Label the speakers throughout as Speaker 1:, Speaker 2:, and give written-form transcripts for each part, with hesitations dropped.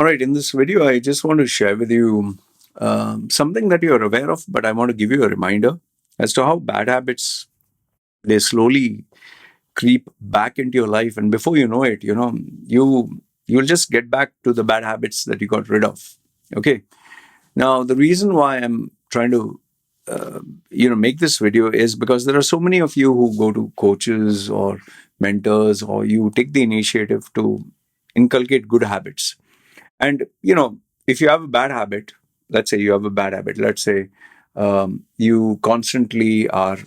Speaker 1: All right, in this video, I just want to share with you something that you're aware of, but I want to give you a reminder as to how bad habits they slowly creep back into your life, and before you know it, you'll just get back to the bad habits that you got rid of. Okay. Now, the reason why I'm trying to make this video is because there are so many of you who go to coaches or mentors, or you take the initiative to inculcate good habits. And, if you have a bad habit, let's say you have a bad habit, let's say you constantly are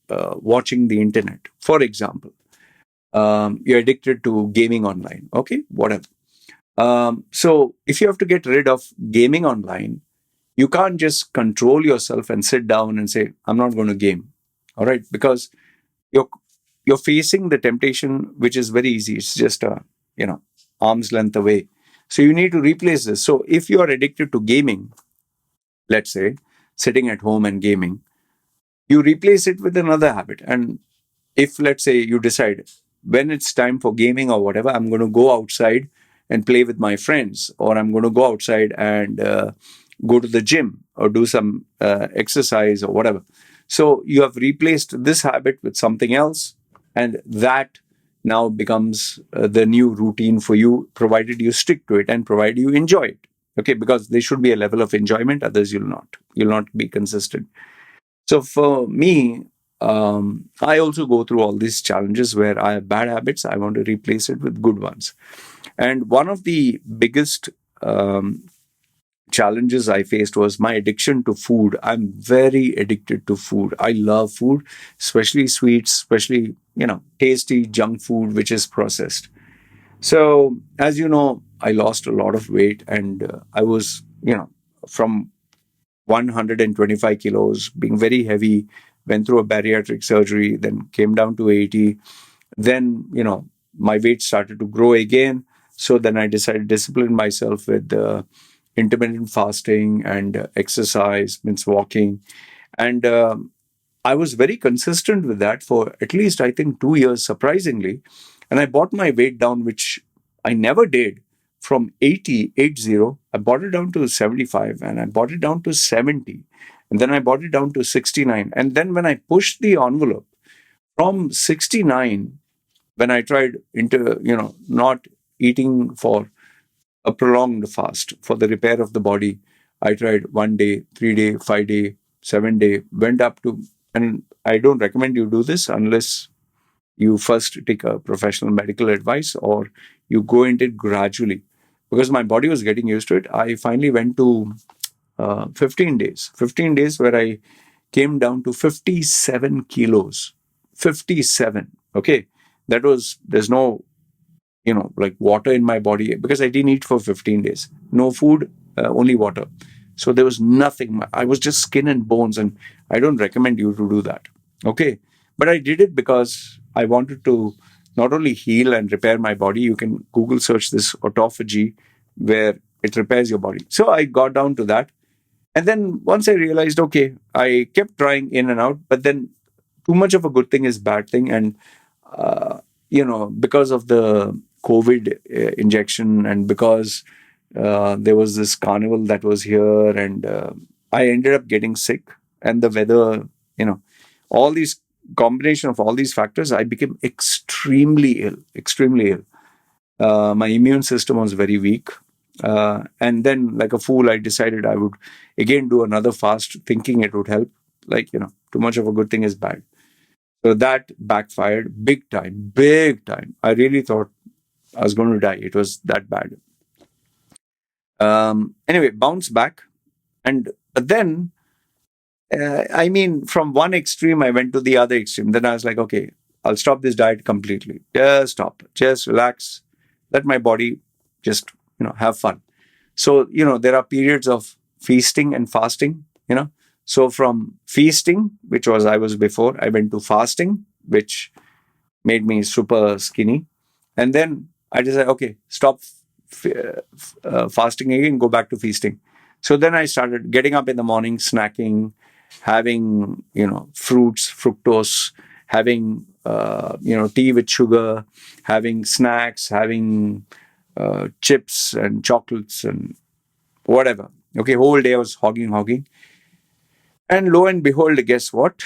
Speaker 1: watching the internet, for example, you're addicted to gaming online, okay, whatever. So if you have to get rid of gaming online, you can't just control yourself and sit down and say, I'm not going to game. All right. Because you're you're facing the temptation, which is very easy. It's just arm's length away. So you need to replace this. So if you are addicted to gaming, let's say sitting at home and gaming, you replace it with another habit. And if, let's say, you decide when it's time for gaming or whatever, I'm going to go outside and play with my friends, or I'm going to go outside and go to the gym or do some exercise or whatever. So you have replaced this habit with something else, and that now becomes the new routine for you, provided you stick to it and provided you enjoy it. Okay, because there should be a level of enjoyment, others you'll not. You'll not be consistent. So for me, I also go through all these challenges where I have bad habits. I want to replace it with good ones. And one of the biggest challenges I faced was my addiction to food. I'm very addicted to food. I love food, especially sweets, especially, tasty junk food, which is processed. So, as you know, I lost a lot of weight, and I was, from 125 kilos, being very heavy, went through a bariatric surgery, then came down to 80. Then, my weight started to grow again. So then I decided to discipline myself with intermittent fasting and exercise, means walking. And I was very consistent with that for at least, I think, 2 years, surprisingly. And I brought my weight down, which I never did, from 80, I brought it down to 75, and I brought it down to 70. And then I brought it down to 69. And then when I pushed the envelope from 69, when I tried not eating for a prolonged fast for the repair of the body, I tried 1 day, 3 day, 5 day, 7 day, went up to, and I don't recommend you do this unless you first take a professional medical advice or you go into it gradually. Because my body was getting used to it, I finally went to 15 days. 15 days where I came down to 57 kilos. 57. Okay. There's no, like water in my body because I didn't eat for 15 days. No food, only water. So there was nothing. I was just skin and bones, and I don't recommend you to do that. Okay. But I did it because I wanted to not only heal and repair my body. You can Google search this autophagy, where it repairs your body. So I got down to that. And then once I realized, okay, I kept trying in and out, but then too much of a good thing is bad thing. And, because of the COVID injection, and because there was this carnival that was here, and I ended up getting sick, and the weather, all these combination of all these factors, I became extremely ill, extremely ill. My immune system was very weak. And then, like a fool, I decided I would again do another fast, thinking it would help. Like, too much of a good thing is bad. So that backfired big time, big time. I really thought I was going to die. It was that bad. Anyway, bounce back. But then, from one extreme, I went to the other extreme. Then I was like, okay, I'll stop this diet completely. Just stop, just relax, let my body just, have fun. So, there are periods of feasting and fasting, So from feasting, which was I was before, I went to fasting, which made me super skinny. And then I decided, okay, stop fasting again, go back to feasting. So then I started getting up in the morning, snacking, having, fruits, fructose, having, tea with sugar, having snacks, having chips and chocolates and whatever. Okay, whole day I was hogging. And lo and behold, guess what?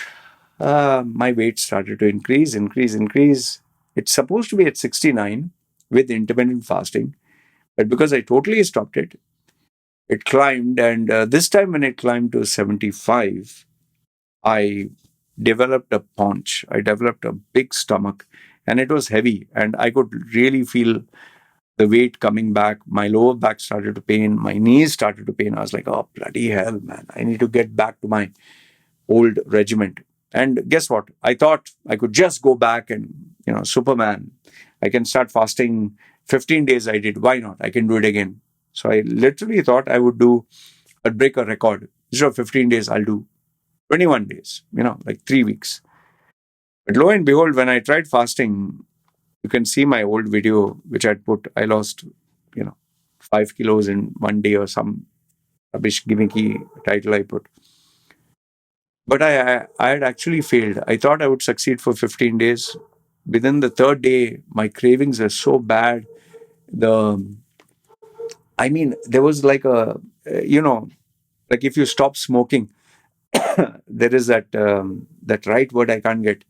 Speaker 1: My weight started to increase. It's supposed to be at 69 with intermittent fasting, but because I totally stopped it, it climbed. And this time, when it climbed to 75, I developed a paunch. I developed a big stomach, and it was heavy. And I could really feel the weight coming back. My lower back started to pain. My knees started to pain. I was like, oh, bloody hell, man. I need to get back to my old regiment. And guess what? I thought I could just go back and, Superman. I can start fasting 15 days. I did. Why not? I can do it again. So I literally thought I'd break a record. Instead of 15 days, I'll do 21 days, like 3 weeks. But lo and behold, when I tried fasting, you can see my old video, which I'd put, I lost, you know, 5 kilos in one day or some rubbish gimmicky title I put. But I had actually failed. I thought I would succeed for 15 days. Within the third day, my cravings are so bad. The, I mean, there was like like if you stop smoking, there is that right word I can't get.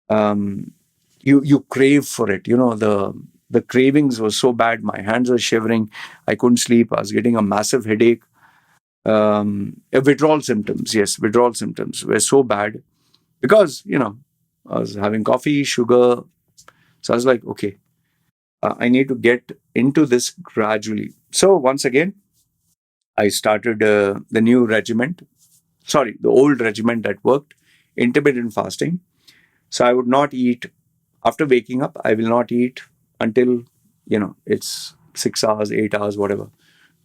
Speaker 1: Um, you crave for it. The cravings were so bad. My hands were shivering. I couldn't sleep. I was getting a massive headache. Withdrawal symptoms. Yes, withdrawal symptoms were so bad because I was having coffee, sugar. So I was like, okay, I need to get into this gradually. So once again, I started the new regiment. Sorry, the old regiment that worked, intermittent fasting. So I would not eat after waking up. I will not eat until it's 6 hours, 8 hours, whatever.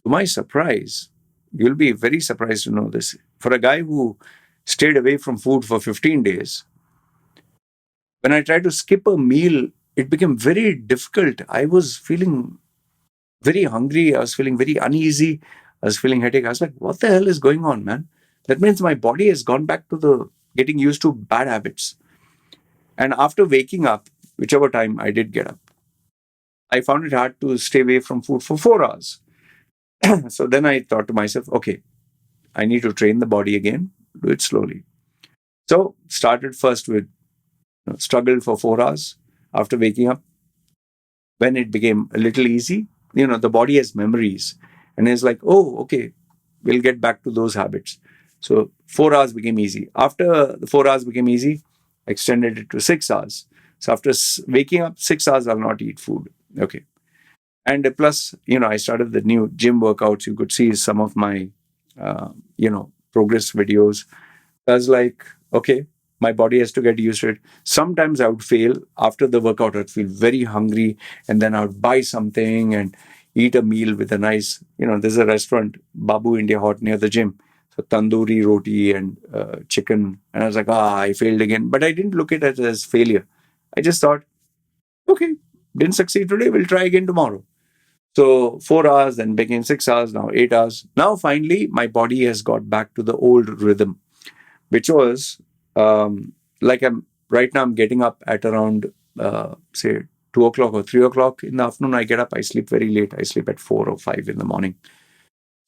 Speaker 1: To my surprise, you'll be very surprised to know this. For a guy who stayed away from food for 15 days, when I tried to skip a meal, it became very difficult. I was feeling very hungry. I was feeling very uneasy. I was feeling headache. I was like, what the hell is going on, man? That means my body has gone back to the getting used to bad habits. And after waking up, whichever time I did get up, I found it hard to stay away from food for 4 hours. So then I thought to myself, okay, I need to train the body again, do it slowly. So started first with struggled for 4 hours after waking up. When it became a little easy, the body has memories and it's like, oh, okay, we'll get back to those habits. So 4 hours became easy. After the 4 hours became easy, I extended it to 6 hours. So after waking up 6 hours, I'll not eat food. Okay. And plus, I started the new gym workouts. You could see some of my, progress videos. I was like, okay, my body has to get used to it. Sometimes I would fail. After the workout, I'd feel very hungry. And then I would buy something and eat a meal with a nice, there's a restaurant, Babu India Hot near the gym. So tandoori roti and chicken. And I was like, I failed again. But I didn't look at it as failure. I just thought, okay, didn't succeed today. We'll try again tomorrow. So 4 hours, then became 6 hours, now 8 hours. Now finally, my body has got back to the old rhythm, which was like right now. I'm getting up at around say 2 o'clock or 3 o'clock in the afternoon. I get up. I sleep very late. I sleep at 4 or 5 in the morning.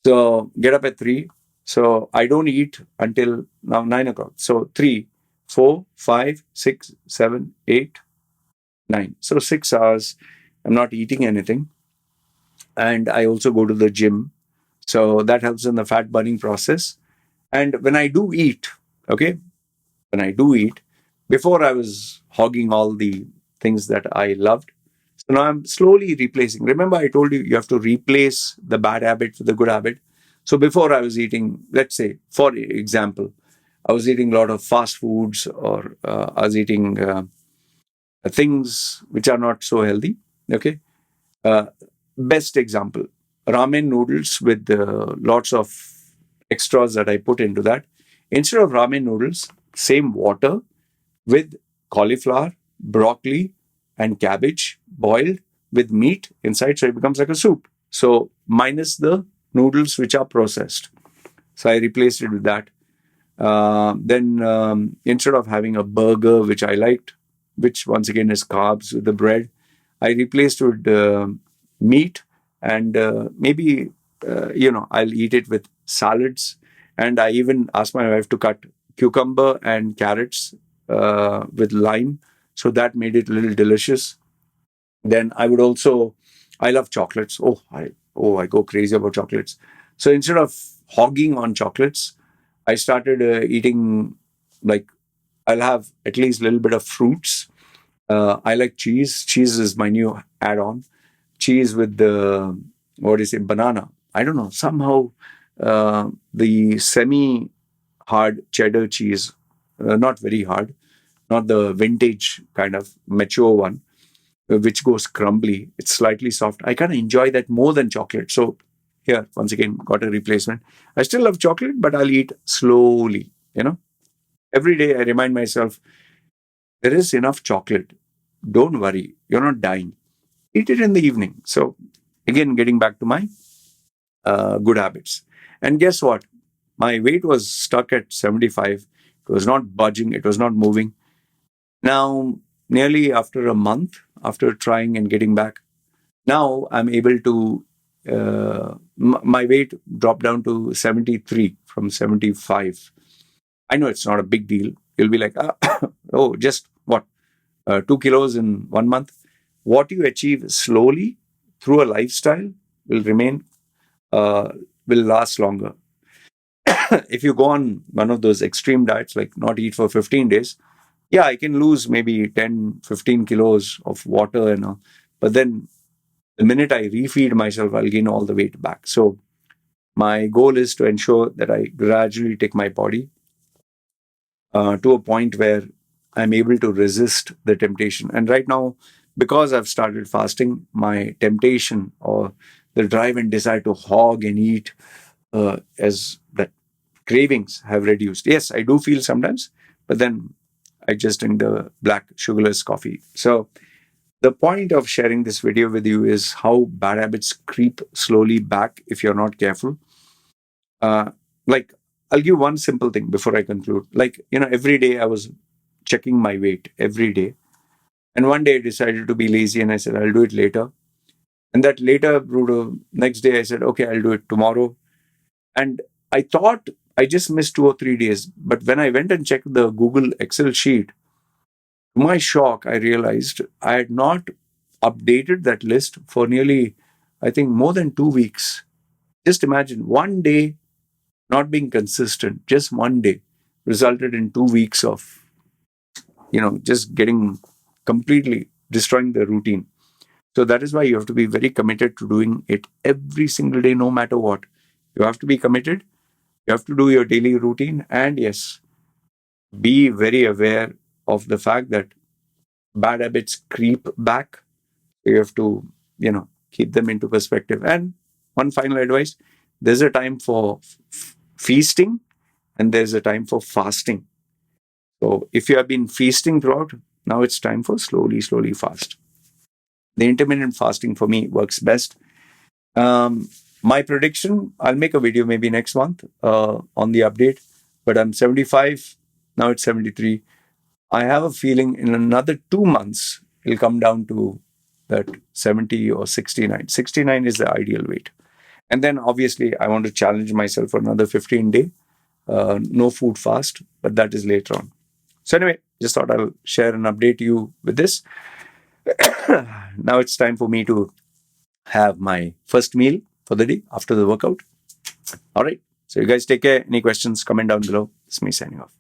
Speaker 1: So get up at 3. So I don't eat until now 9 o'clock. So 3, 4, 5, 6, 7, 8, 9. So 6 hours. I'm not eating anything. And I also go to the gym. So that helps in the fat burning process. And when I do eat, okay, when I do eat, before I was hogging all the things that I loved. So now I'm slowly replacing. Remember, I told you have to replace the bad habit with the good habit. So before I was eating, let's say, for example, I was eating a lot of fast foods or I was eating things which are not so healthy. Okay. Uh, Best example, ramen noodles with lots of extras that I put into that. Instead of ramen noodles, same water with cauliflower, broccoli, and cabbage boiled with meat inside. So it becomes like a soup. So minus the noodles which are processed. So I replaced it with that. Then instead of having a burger, which I liked, which once again is carbs with the bread, I replaced with meat, and maybe I'll eat it with salads. And I even ask my wife to cut cucumber and carrots with lime, so that made it a little delicious. Then I would also, I love chocolates. I go crazy about chocolates. So instead of hogging on chocolates, I started eating, like, I'll have at least a little bit of fruits. I like cheese. Cheese is my new add-on. Cheese with the, what is it, banana. I don't know. Somehow the semi-hard cheddar cheese, not very hard, not the vintage kind of mature one, which goes crumbly. It's slightly soft. I kind of enjoy that more than chocolate. So here, once again, got a replacement. I still love chocolate, but I'll eat slowly. Every day I remind myself there is enough chocolate. Don't worry, you're not dying. Eat it in the evening. So again, getting back to my good habits. And guess what? My weight was stuck at 75. It was not budging. It was not moving. Now, nearly after a month, after trying and getting back, now I'm able to, my weight dropped down to 73 from 75. I know it's not a big deal. You'll be like, oh, just what, 2 kilos in 1 month? What you achieve slowly through a lifestyle will remain, uh, will last longer. If you go on one of those extreme diets, like not eat for 15 days, yeah, I can lose maybe 10, 15 kilos of water and all. But then the minute I refeed myself, I'll gain all the weight back. So my goal is to ensure that I gradually take my body to a point where I'm able to resist the temptation. And right now, because I've started fasting, my temptation or the drive and desire to hog and eat, as that cravings have reduced. Yes, I do feel sometimes, but then I just drink the black sugarless coffee. So the point of sharing this video with you is how bad habits creep slowly back if you're not careful. Uh, like, I'll give one simple thing before I conclude. Like, every day I was checking my weight every day. And one day I decided to be lazy and I said, I'll do it later. And that later, next day I said, okay, I'll do it tomorrow. And I thought I just missed 2 or 3 days. But when I went and checked the Google Excel sheet, to my shock, I realized I had not updated that list for nearly, I think, more than 2 weeks. Just imagine one day not being consistent, just one day resulted in 2 weeks of, just getting completely destroying the routine. So that is why you have to be very committed to doing it every single day, no matter what. You have to be committed. You have to do your daily routine. And yes, be very aware of the fact that bad habits creep back. You have to, keep them into perspective. And one final advice, there's a time for feasting and there's a time for fasting. So if you have been feasting throughout, now it's time for slowly fast. The intermittent fasting for me works best. My prediction, I'll make a video maybe next month on the update, but I'm 75, now it's 73. I have a feeling in another 2 months, it'll come down to that 70 or 69. 69 is the ideal weight. And then obviously, I want to challenge myself for another 15-day, no food fast, but that is later on. So, anyway, just thought I'll share and update you with this. Now it's time for me to have my first meal for the day after the workout. All right. So, you guys take care. Any questions, comment down below. It's me signing off.